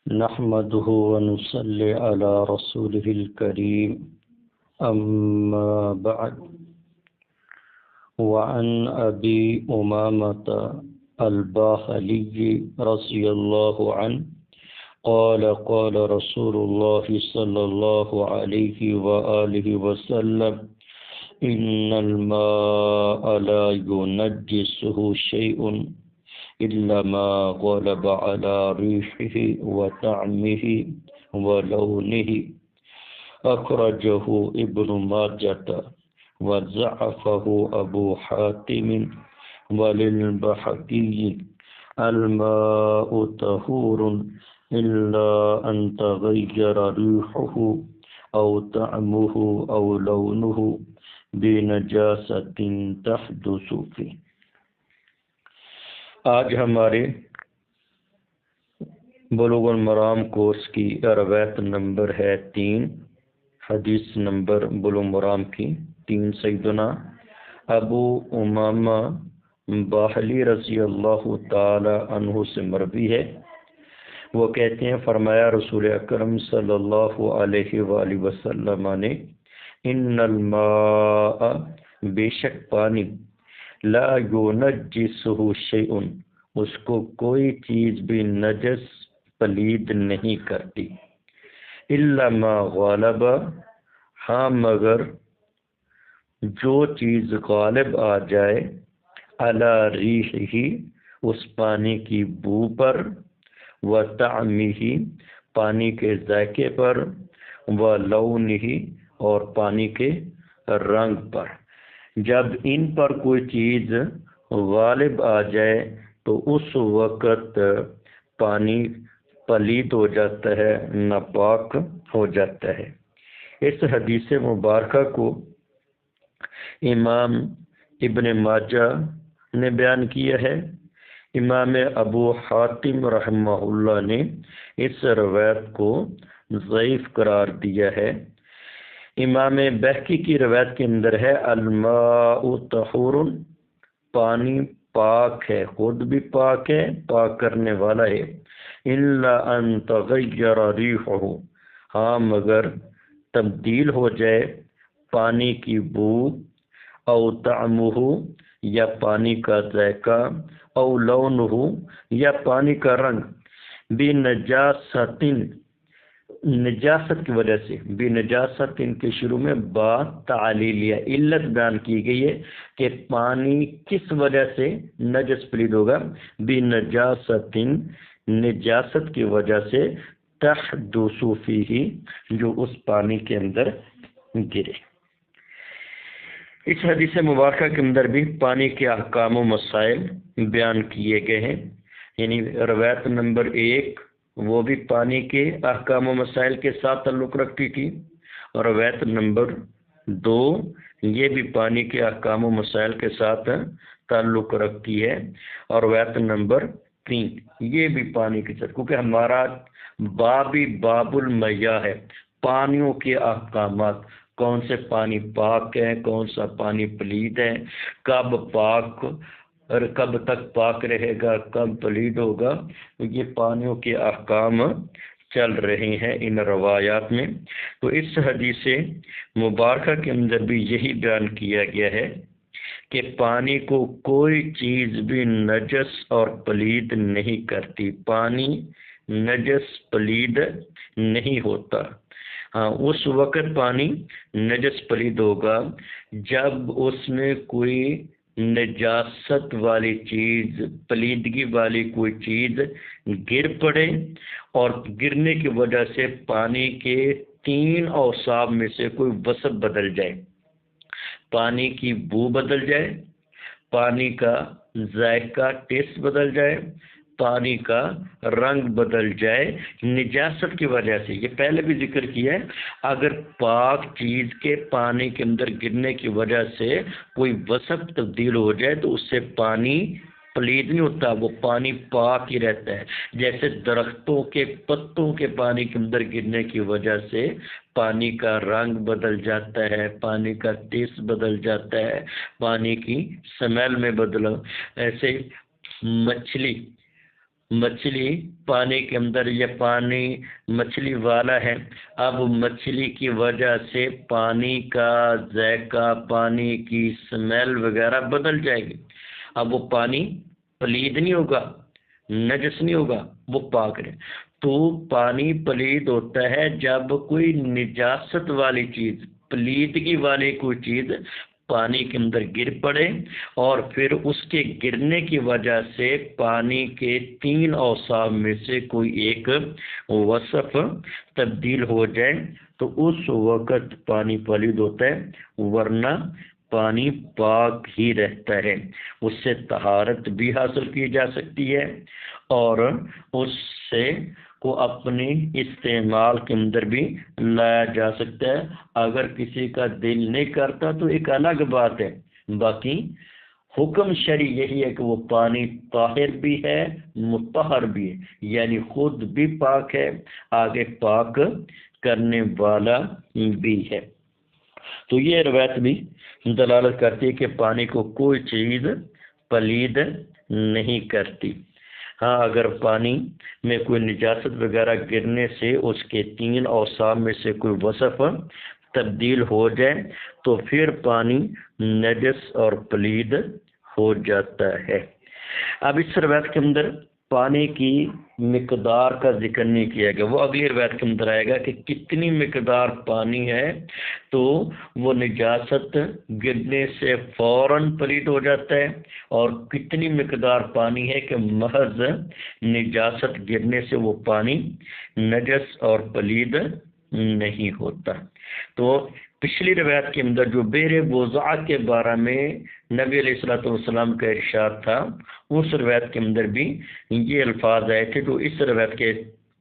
نحمده ونصلي على رسوله الكريم أما بعد. وعن أبي أمامة الباهلي رضي الله عنه قال قال رسول الله صلى الله عليه وآله وسلم إن الماء لا ينجسه شيء إلا ما غلب على ريحه وطعمه ولونه. أخرجه ابن ماجة وضعفه أبو حاتم وللبيهقي. الماء طهور إلا أن تغير ريحه أو طعمه أو لونه بنجاسة تحدث فيه. آج ہمارے بلوغ المرام کورس کی روایت نمبر ہے 3، حدیث نمبر بلوغ المرام کی 3 سیدنا ابو امامہ باہلی رضی اللہ تعالی عنہ سے مروی ہے. وہ کہتے ہیں فرمایا رسول اکرم صلی اللہ علیہ وآلہ وسلم نے ان الماء بے شک پانی لا ينجسه شیء اس کو کوئی چیز بھی نجس پلید نہیں کرتی، الا ما غالب ہاں مگر جو چیز غالب آ جائے علی ریحہ اس پانی کی بو پر، و طعمہ پانی کے ذائقے پر، و لونہ اور پانی کے رنگ پر. جب ان پر کوئی چیز غالب آ جائے تو اس وقت پانی پلید ہو جاتا ہے، ناپاک ہو جاتا ہے. اس حدیث مبارکہ کو امام ابن ماجہ نے بیان کیا ہے. امام ابو حاتم رحمہ اللہ نے اس روایت کو ضعیف قرار دیا ہے. امام بیہقی کی روایت کے اندر ہے الماء طہور پانی پاک ہے، خود بھی پاک ہے، پاک کرنے والا ہے. الا ان تغیر ریحہ ہاں مگر تبدیل ہو جائے پانی کی بو، او طعمہ یا پانی کا ذائقہ، او لونہ یا پانی کا رنگ، بنجاست نجاست کی وجہ سے. بنجاست کے شروع میں با تعلیلیہ علت بیان کی گئی ہے کہ پانی کس وجہ سے نجس پلید ہوگا. بنجاست نجاست کی وجہ سے تحدث فیہ جو اس پانی کے اندر گرے. اس حدیث مبارکہ کے اندر بھی پانی کے احکام و مسائل بیان کیے گئے ہیں. یعنی روایت نمبر 1 وہ بھی پانی کے احکام و مسائل کے ساتھ تعلق رکھتی تھی، اور روایت نمبر 2 یہ بھی پانی کے احکام و مسائل کے ساتھ تعلق رکھتی ہے، اور روایت نمبر 3 یہ بھی پانی کے ساتھ، کیونکہ ہمارا بابی باب المیاہ ہے، پانیوں کے احکامات، کون سے پانی پاک ہے، کون سا پانی پلید ہے، کب پاک اور کب تک پاک رہے گا، کب پلید ہوگا. یہ پانیوں کے احکام چل رہے ہیں ان روایات میں. تو اس حدیث مبارکہ کے اندر بھی یہی بیان کیا گیا ہے کہ پانی کو کوئی چیز بھی نجس اور پلید نہیں کرتی. پانی نجس پلید نہیں ہوتا. ہاں اس وقت پانی نجس پلید ہوگا جب اس میں کوئی نجاست والی چیز، پلیدگی والی کوئی چیز گر پڑے، اور گرنے کی وجہ سے پانی کے 3 اوصاف میں سے کوئی وصف بدل جائے. پانی کی بو بدل جائے، پانی کا ذائقہ ٹیسٹ بدل جائے، پانی کا رنگ بدل جائے نجاست کی وجہ سے. یہ پہلے بھی ذکر کیا ہے، اگر پاک چیز کے پانی کے اندر گرنے کی وجہ سے کوئی وصف تبدیل ہو جائے تو اس سے پانی پلید نہیں ہوتا، وہ پانی پاک ہی رہتا ہے. جیسے درختوں کے پتوں کے پانی کے اندر گرنے کی وجہ سے پانی کا رنگ بدل جاتا ہے، پانی کا ٹیسٹ بدل جاتا ہے، پانی کی سمیل میں بدل. ایسے مچھلی مچھلی پانی کے اندر یا پانی مچھلی والا ہے، اب مچھلی کی وجہ سے پانی کا ذائقہ، پانی کی اسمیل وغیرہ بدل جائے گی۔ اب وہ پانی پلید نہیں ہوگا، نجس نہیں ہوگا، وہ پاک ہے۔ تو پانی پلید ہوتا ہے جب کوئی نجاست والی چیز، پلیدگی والی کوئی چیز پانی کے اندر گر پڑے اور پھر اس کے گرنے کی وجہ سے پانی کے 3 اوصاف میں سے کوئی ایک وصف تبدیل ہو جائے تو اس وقت پانی پلید ہوتا ہے، ورنہ پانی پاک ہی رہتا ہے۔ اس سے طہارت بھی حاصل کی جا سکتی ہے اور اس سے کو اپنے استعمال کے اندر بھی لایا جا سکتا ہے۔ اگر کسی کا دل نہیں کرتا تو ایک الگ بات ہے، باقی حکم شرعی یہی ہے کہ وہ پانی طاہر بھی ہے، مطہر بھی ہے، یعنی خود بھی پاک ہے، آگے پاک کرنے والا بھی ہے۔ تو یہ روایت بھی دلالت کرتی ہے کہ پانی کو کوئی چیز پلید نہیں کرتی۔ ہاں اگر پانی میں کوئی نجاست وغیرہ گرنے سے اس کے 3 اوصاف میں سے کوئی وصف تبدیل ہو جائے تو پھر پانی نجس اور پلید ہو جاتا ہے۔ اب اس روایت کے اندر پانی کی مقدار کا ذکر نہیں کیا گیا، وہ اگلی روایت کے اندر آئے گا کہ کتنی مقدار پانی ہے تو وہ نجاست گرنے سے فوراً پلید ہو جاتا ہے، اور کتنی مقدار پانی ہے کہ محض نجاست گرنے سے وہ پانی نجس اور پلید نہیں ہوتا۔ تو پچھلی روایت کے اندر جو بئر بوضع کے بارے میں نبی علیہ الصلوۃ والسلام کا ارشاد تھا، اس روایت کے اندر بھی یہ الفاظ آئے تھے جو اس روایت کے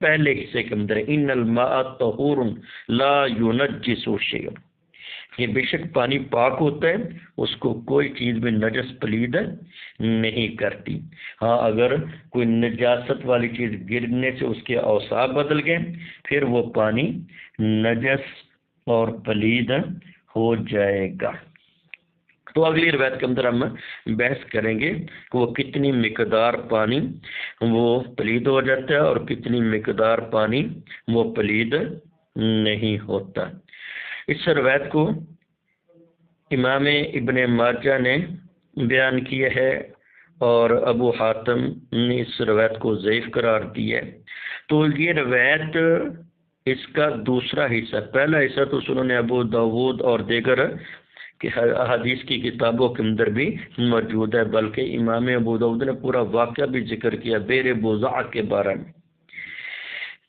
پہلے حصے کے اندر ان الماء طہور لا ينجس شیء، کہ بے شک پانی پاک ہوتا ہے، اس کو کوئی چیز بھی نجس پلید نہیں کرتی۔ ہاں اگر کوئی نجاست والی چیز گرنے سے اس کے اوصاف بدل گئے پھر وہ پانی نجس اور پلید ہو جائے گا۔ تو اگلی روایت کے اندر ہم بحث کریں گے کہ وہ کتنی مقدار پانی وہ پلید ہو جاتا ہے اور کتنی مقدار پانی وہ پلید نہیں ہوتا۔ اس روایت کو امام ابن ماجہ نے بیان کیا ہے اور ابو حاتم نے اس روایت کو ضعیف قرار دیا ہے۔ تو یہ روایت اس کا دوسرا حصہ، پہلا حصہ تو سنن ابو داود اور دیگر حدیث کی کتابوں کے اندر بھی موجود ہے، بلکہ امام ابو داود نے پورا واقعہ بھی ذکر کیا بئر بوضع کے بارے میں۔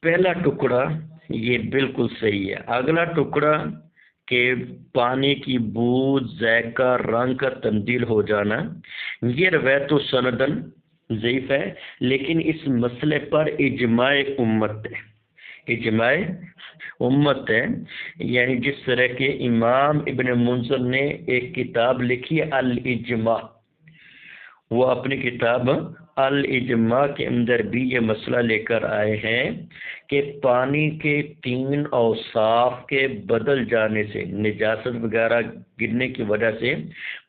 پہلا ٹکڑا یہ بالکل صحیح ہے، اگلا ٹکڑا کہ پانی کی بو، ذائقہ، رنگ کا تبدیل ہو جانا، یہ روایت تو سندن ضعیف ہے، لیکن اس مسئلے پر اجماع امت ہے، اجماع امت ہے، یعنی جس طرح کے امام ابن منذر نے ایک کتاب لکھی الاجماع، وہ اپنی کتاب الاجماع کے اندر بھی یہ مسئلہ لے کر آئے ہیں کہ پانی کے 3 اوصاف کے بدل جانے سے، نجاست وغیرہ گرنے کی وجہ سے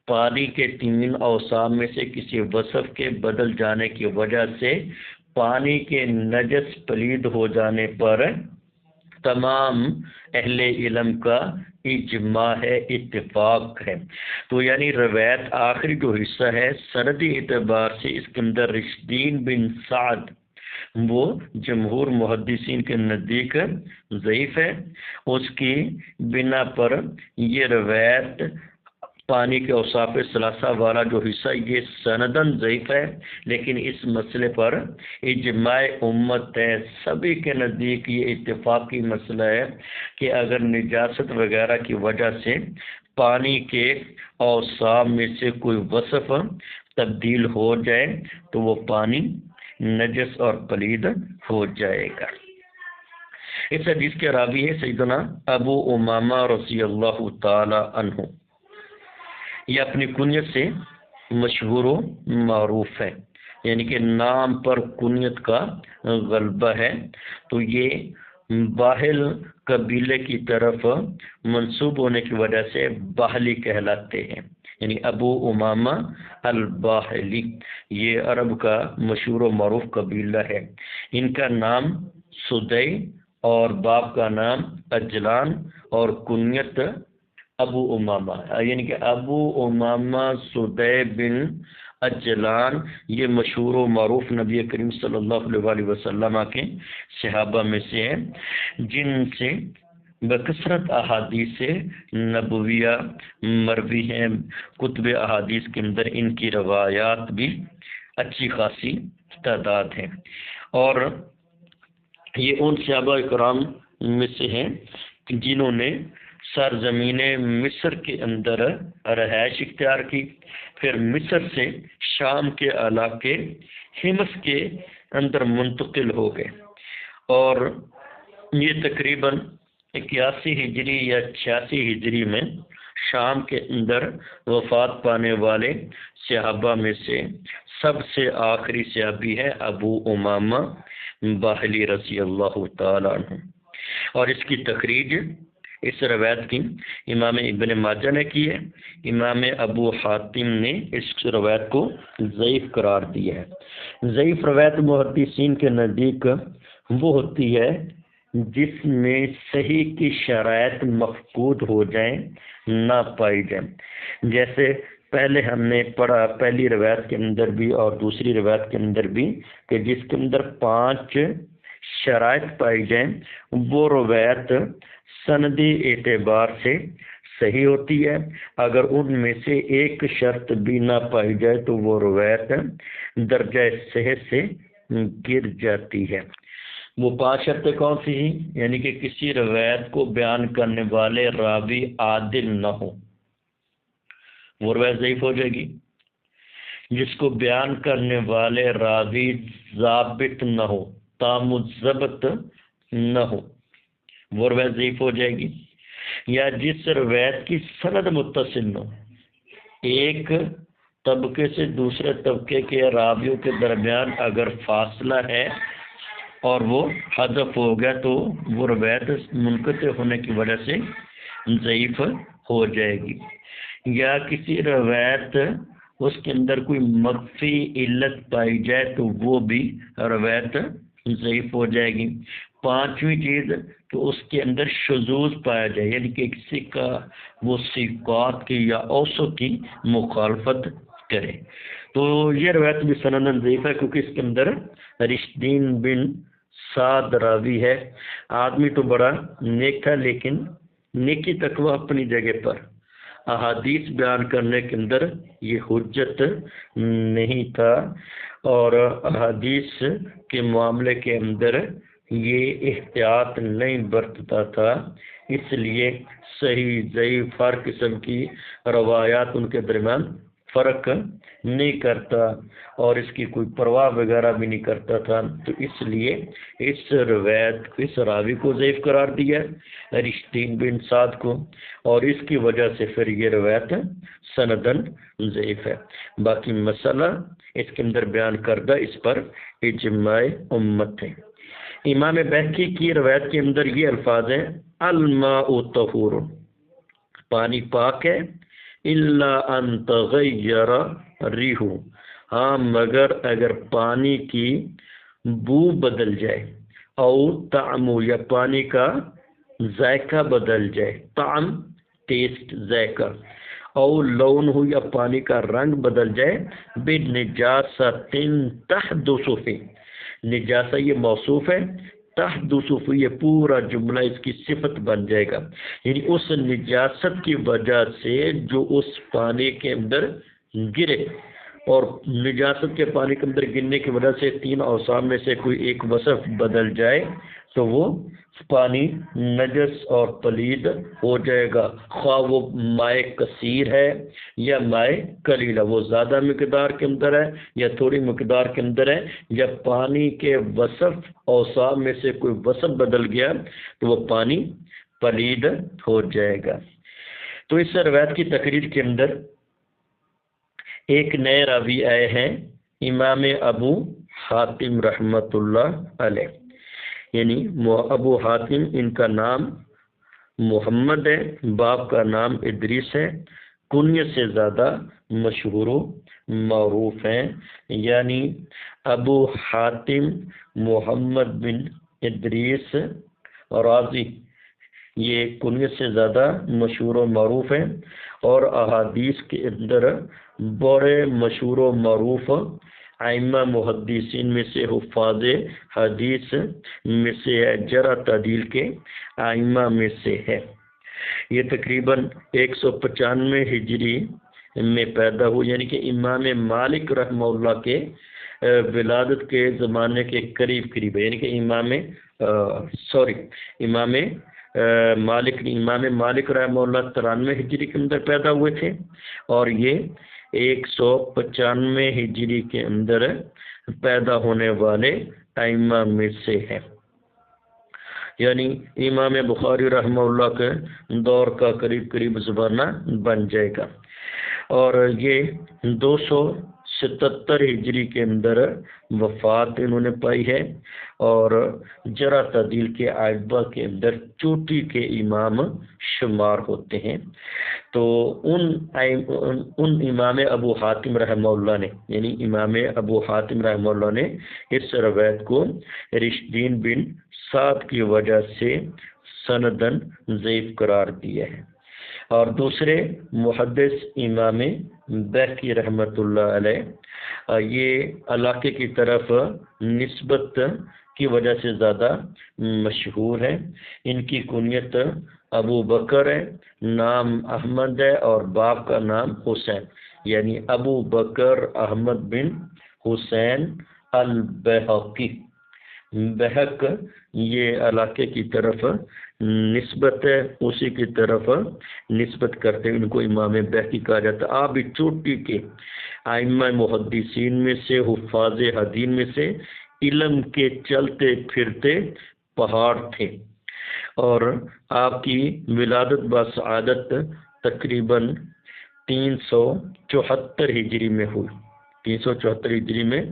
پانی کے 3 اوصاف میں سے کسی وصف کے بدل جانے کی وجہ سے پانی کے نجس پلید ہو جانے پر تمام اہل علم کا اجماع ہے، اتفاق ہے۔ تو یعنی روایت آخری جو حصہ ہے سندی اعتبار سے اس کے اندر رشدین بن سعد وہ جمہور محدثین کے نزدیک ضعیف ہے، اس کی بنا پر یہ روایت پانی کے اوصاف ثلاثہ والا جو حصہ یہ سندن ضعیف ہے، لیکن اس مسئلے پر اجماع امت ہے، سبھی کے نزدیک یہ اتفاقی مسئلہ ہے کہ اگر نجاست وغیرہ کی وجہ سے پانی کے اوصاف میں سے کوئی وصف تبدیل ہو جائے تو وہ پانی نجس اور پلید ہو جائے گا۔ اس حدیث کے راوی ہے سیدنا ابو امامہ رضی اللہ تعالی عنہ، یہ اپنی کنیت سے مشہور و معروف ہے، یعنی کہ نام پر کنیت کا غلبہ ہے، تو یہ باہل قبیلے کی طرف منسوب ہونے کی وجہ سے باہلی کہلاتے ہیں۔ یعنی ابو امامہ الباہلی، یہ عرب کا مشہور و معروف قبیلہ ہے۔ ان کا نام سدی اور باپ کا نام اجلان اور کنیت ابو امامہ، یعنی کہ ابو امامہ سدی بن اجلان یہ مشہور و معروف نبی کریم صلی اللہ علیہ وسلم کے صحابہ میں سے ہیں، جن سے بکثرت احادیث نبویہ مروی ہیں۔ کتب احادیث کے اندر ان کی روایات بھی اچھی خاصی تعداد ہیں، اور یہ ان صحابہ کرام میں سے ہیں جنہوں نے سرزمین مصر کے اندر رہائش اختیار کی، پھر مصر سے شام کے علاقے حمص کے اندر منتقل ہو گئے، اور یہ تقریباً 81 ہجری یا 86 ہجری میں شام کے اندر وفات پانے والے صحابہ میں سے سب سے آخری صحابی ہے ابو امامہ باہلی رضی اللہ تعالیٰ عنہ۔ اور اس کی تخریج اس روایت کی امام ابن ماجہ نے کی ہے۔ امام ابو حاتم نے اس روایت کو ضعیف قرار دیا ہے۔ ضعیف روایت محدثین کے نزدیک وہ ہوتی ہے جس میں صحیح کی شرائط مفقود ہو جائیں، نہ پائی جائیں، جیسے پہلے ہم نے پڑھا پہلی روایت کے اندر بھی اور دوسری روایت کے اندر بھی کہ جس کے اندر 5 شرائط پائی جائیں وہ روایت سندی اعتبار سے صحیح ہوتی ہے، اگر ان میں سے ایک شرط بھی نہ پائی جائے تو وہ روایت درجہ صحت سے گر جاتی ہے۔ وہ 5 شرطیں کون سی ہیں؟ یعنی کہ کسی روایت کو بیان کرنے والے راوی عادل نہ ہو، وہ روایت ضعیف ہو جائے گی۔ جس کو بیان کرنے والے راوی ضابط نہ ہو، تام الضبط نہ ہو، وہ روایت ضعیف ہو جائے گی۔ یا جس روایت کی سند متصل نہ ہو، ایک طبقے سے دوسرے طبقے کے راویوں کے درمیان اگر فاصلہ ہے اور وہ حذف ہو گیا تو وہ روایت منقطع ہونے کی وجہ سے ضعیف ہو جائے گی۔ یا کسی روایت اس کے اندر کوئی مخفی علت پائی جائے تو وہ بھی روایت ضعیف ہو جائے گی۔ 5ویں چیز کہ اس کے اندر شذوذ پایا جائے، یعنی کہ کسی کا وہ ثقات کی یا اوثق کی مخالفت کرے، تو یہ روایت بھی سندن ضعیف ہے، کیونکہ اس کے اندر رشدین بن سعد راوی ہے۔ آدمی تو بڑا نیک تھا، لیکن نیکی تقوی اپنی جگہ پر، احادیث بیان کرنے کے اندر یہ حجت نہیں تھا، اور احادیث کے معاملے کے اندر یہ احتیاط نہیں برتتا تھا، اس لیے صحیح ضعیف ہر قسم کی روایات ان کے درمیان فرق نہیں کرتا، اور اس کی کوئی پرواہ وغیرہ بھی نہیں کرتا تھا، تو اس لیے اس روایت اس راوی کو ضعیف قرار دیا رشدین بن سعد کو، اور اس کی وجہ سے پھر یہ روایت سندن ضعیف ہے۔ باقی مسئلہ اس کے اندر بیان کردہ، اس پر اجماع امت ہے۔ امام بہقی کی روایت کے اندر یہ الفاظ ہیں: الماء طہور، پانی پاک ہے، الا ان تغیر ریح، ہاں مگر اگر پانی کی بو بدل جائے، او طعم یا پانی کا ذائقہ بدل جائے، طعم ٹیسٹ ذائقہ، او لون ہو یا پانی کا رنگ بدل جائے، بنجاست تحدث فی، نجاسہ یہ موصوف ہے، تحدث فی یہ پورا جملہ اس کی صفت بن جائے گا، یعنی اس نجاست کی وجہ سے جو اس پانی کے اندر گرے، اور نجاست کے پانی کے اندر گرنے کی وجہ سے 3 اوصاف میں سے کوئی ایک وصف بدل جائے تو وہ پانی نجس اور پلید ہو جائے گا، خواہ وہ مائع کثیر ہے یا مائع قلیل ہے، وہ زیادہ مقدار کے اندر ہے یا تھوڑی مقدار کے اندر ہے، جب پانی کے وصف اوصاف میں سے کوئی وصف بدل گیا تو وہ پانی پلید ہو جائے گا۔ تو اس روایت کی تقریر کے اندر ایک نئے راوی آئے ہیں، امام ابو حاتم رحمۃ اللہ علیہ، یعنی ابو حاتم ان کا نام محمد ہے، باپ کا نام ادریس ہے، کنیت سے زیادہ مشہور و معروف ہیں، یعنی ابو حاتم محمد بن ادریس رازی، یہ کنیت سے زیادہ مشہور و معروف ہیں، اور احادیث کے اندر بڑے مشہور و معروف ائمہ محدثین میں سے، حفاظ حدیث میں سے ہے، جرح تعدیل کے ائمہ میں سے ہے۔ یہ تقریباً 195 ہجری میں پیدا ہوئی، یعنی کہ امام مالک رحمہ اللہ کے ولادت کے زمانے کے قریب قریب ہے، یعنی کہ امام مالک رحمہ اللہ 93 ہجری کے اندر پیدا ہوئے تھے، اور یہ 195 ہجری کے اندر پیدا ہونے والے ائمہ میں سے ہے، یعنی امام بخاری رحمہ اللہ کے دور کا قریب قریب زمانہ بن جائے گا۔ اور یہ 277 ہجری کے اندر وفات انہوں نے پائی ہے، اور جرح تعدیل کے ائمہ کے اندر چوٹی کے امام شمار ہوتے ہیں۔ تو ان امام ابو حاتم رحمہ اللہ نے، یعنی امام ابو حاتم رحمہ اللہ نے اس روایت کو رشدین بن سعد کی وجہ سے سندن ضعیف قرار دیا ہے۔ اور دوسرے محدث امام بیہقی رحمۃ اللہ علیہ، یہ علاقے کی طرف نسبت کی وجہ سے زیادہ مشہور ہے۔ ان کی کنیت ابو بکر ہے، نام احمد ہے، اور باپ کا نام حسین، یعنی ابو بکر احمد بن حسین البیہقی۔ بہق یہ علاقے کی طرف نسبت ہے، اسی کی طرف نسبت کرتے ہیں، ان کو امام بیہقی کہا جاتا ہے۔ آپ بھی چوٹی کے ائمہ محدثین میں سے، حفاظ حدیث میں سے، علم کے چلتے پھرتے پہاڑ تھے، اور آپ کی ولادت بسعادت تقریباً 374 ہجری میں ہوئی، 374 ہجری میں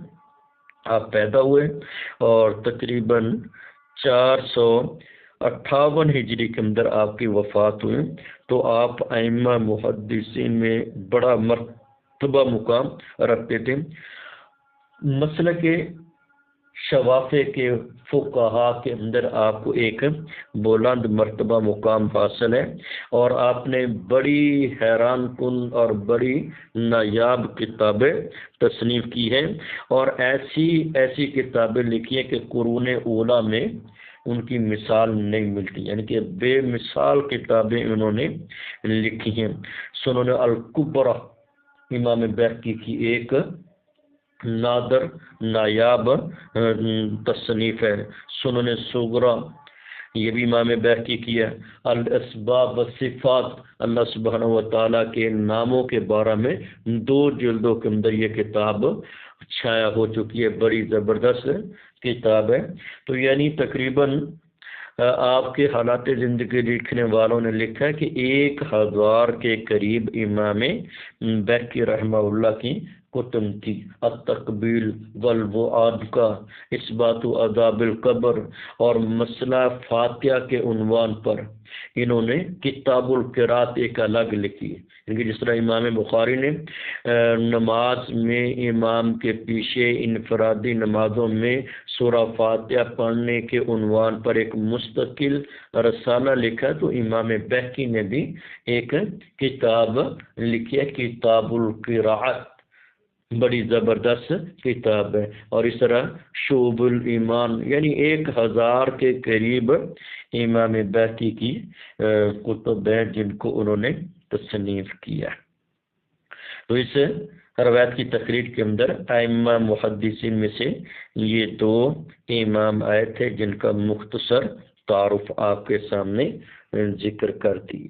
آپ پیدا ہوئے، اور تقریباً 458 ہجری کے اندر آپ کی وفات ہوئی۔ تو آپ ائمہ محدثین میں بڑا مرتبہ مقام رکھتے تھے۔ مسلک شوافع کے فقہا کے اندر آپ کو ایک بلند مرتبہ مقام حاصل ہے، اور آپ نے بڑی حیران کن اور بڑی نایاب کتابیں تصنیف کی ہیں، اور ایسی کتابیں لکھی ہیں کہ قرون اولیٰ میں ان کی مثال نہیں ملتی، یعنی کہ بے مثال کتابیں انہوں نے لکھی ہیں۔ سنن الکبریٰ امام بیہقی کی ایک نادر نایاب تصنیف ہے۔ سنن صغریٰ یہ بھی امام بیہقی کی ہے۔ الاسباب والصفات، اللہ سبحانہ و تعالیٰ کے ناموں کے بارے میں 2 جلدوں کے اندر یہ کتاب چھایا ہو چکی ہے، بڑی زبردست کتاب ہے۔ تو یعنی تقریباً آپ کے حالات زندگی لکھنے والوں نے لکھا ہے کہ 1000 کے قریب امام بیہقی رحمہ اللہ کی کتب تھی۔ التقبیل والوعاد کا، اثبات عذاب القبر، اور مسئلہ فاتحہ کے عنوان پر انہوں نے کتاب القرات ایک الگ لکھی ہے، یعنی جس طرح امام بخاری نے نماز میں امام کے پیچھے انفرادی نمازوں میں سورہ فاتحہ پڑھنے کے عنوان پر ایک مستقل رسالہ لکھا، تو امام بیہقی نے بھی ایک کتاب لکھی ہے، کتاب القرات، بڑی زبردست کتاب ہے۔ اور اس طرح شعب الایمان، یعنی 1000 کے قریب امام بیہقی کی کتب ہیں جن کو انہوں نے تصنیف کیا۔ تو اس روایت کی تقریر کے اندر ائمہ محدثین میں سے یہ 2 امام آئے تھے جن کا مختصر تعارف آپ کے سامنے ذکر کر دیا۔